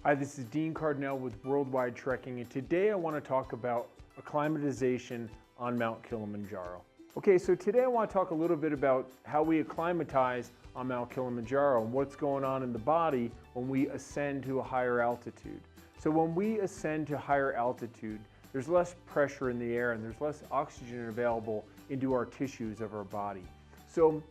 Hi, this is Dean Cardinale with Worldwide Trekking, and today I want to talk about acclimatization on Mount Kilimanjaro. Okay, so today I want to talk a little bit about how we acclimatize on Mount Kilimanjaro and what's going on in the body when we ascend to a higher altitude. So when we ascend to higher altitude, there's less pressure in the air and there's less oxygen available into our tissues of our body. So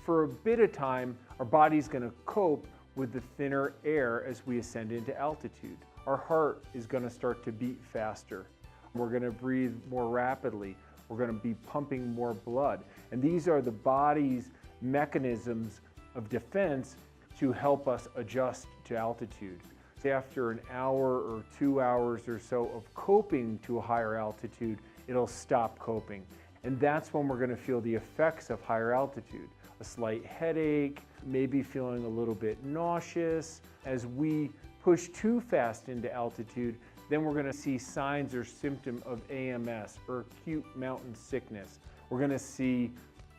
for a bit of time, our body's going to cope with the thinner air as we ascend into altitude. Our heart is going to start to beat faster. We're going to breathe more rapidly. We're going to be pumping more blood. And these are the body's mechanisms of defense to help us adjust to altitude. After an hour or 2 hours or so of coping to a higher altitude, it'll stop coping. And that's when we're going to feel the effects of higher altitude. A slight headache, maybe feeling a little bit nauseous. As we push too fast into altitude, then we're going to see signs or symptom of AMS, or acute mountain sickness. We're going to see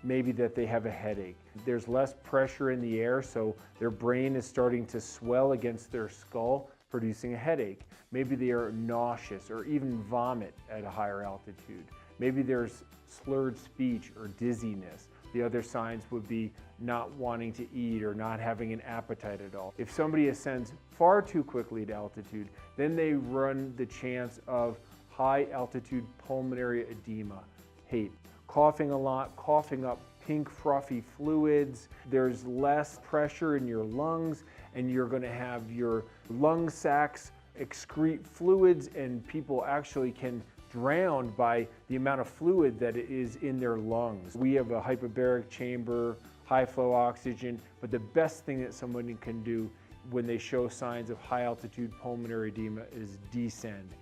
maybe that they have a headache. There's less pressure in the air, so their brain is starting to swell against their skull, producing a headache. Maybe they are nauseous or even vomit at a higher altitude. Maybe there's slurred speech or dizziness. The other signs would be not wanting to eat or not having an appetite at all. If somebody ascends far too quickly to altitude, then they run the chance of high altitude pulmonary edema, HACE. Coughing a lot, coughing up pink frothy fluids. There's less pressure in your lungs and you're going to have your lung sacs excrete fluids, and people actually can drowned by the amount of fluid that is in their lungs. We have a hyperbaric chamber, high flow oxygen, but the best thing that somebody can do when they show signs of high altitude pulmonary edema is descend.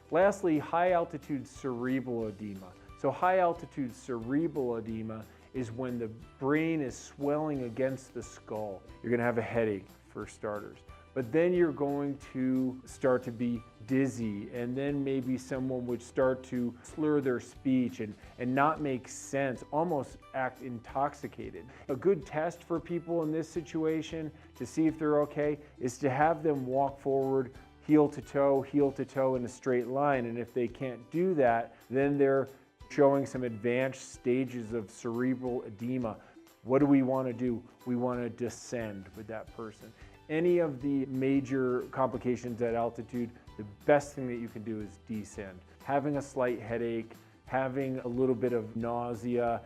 Lastly, high altitude cerebral edema. So high altitude cerebral edema is when the brain is swelling against the skull. You're going to have a headache for starters. But then you're going to start to be dizzy, and then maybe someone would start to slur their speech and not make sense, almost act intoxicated. A good test for people in this situation to see if they're okay is to have them walk forward heel to toe in a straight line. And if they can't do that, then they're showing some advanced stages of cerebral edema. What do we want to do? We want to descend with that person. Any of the major complications at altitude, the best thing that you can do is descend. Having a slight headache, having a little bit of nausea,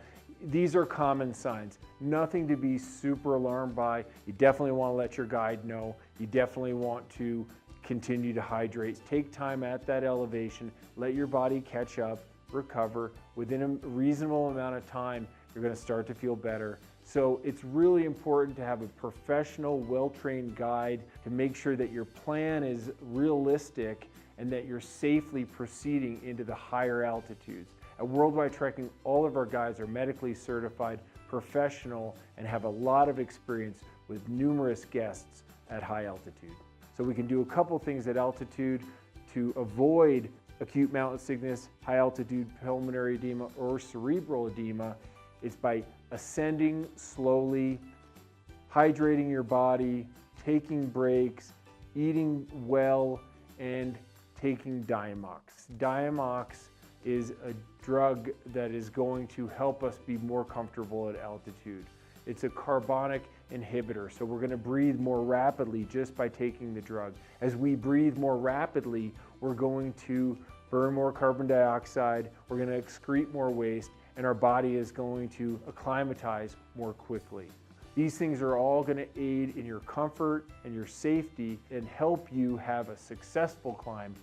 these are common signs. Nothing to be super alarmed by. You definitely want to let your guide know. You definitely want to continue to hydrate. Take time at that elevation, let your body catch up, recover. Within a reasonable amount of time, you're going to start to feel better. So it's really important to have a professional, well-trained guide to make sure that your plan is realistic and that you're safely proceeding into the higher altitudes. At Worldwide Trekking, all of our guides are medically certified, professional, and have a lot of experience with numerous guests at high altitude. So we can do a couple things at altitude to avoid acute mountain sickness, high altitude pulmonary edema, or cerebral edema. It's by ascending slowly, hydrating your body, taking breaks, eating well, and taking Diamox. Diamox is a drug that is going to help us be more comfortable at altitude. It's a carbonic inhibitor, so we're going to breathe more rapidly just by taking the drug. As we breathe more rapidly, we're going to burn more carbon dioxide, we're going to excrete more waste, and our body is going to acclimatize more quickly. These things are all going to aid in your comfort and your safety and help you have a successful climb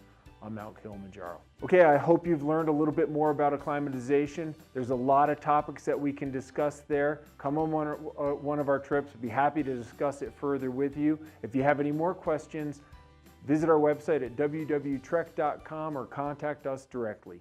on Mount Kilimanjaro. Okay, I hope you've learned a little bit more about acclimatization. There's a lot of topics that we can discuss there. Come on one of our trips. We'd be happy to discuss it further with you. If you have any more questions, visit our website at www.trek.com or contact us directly.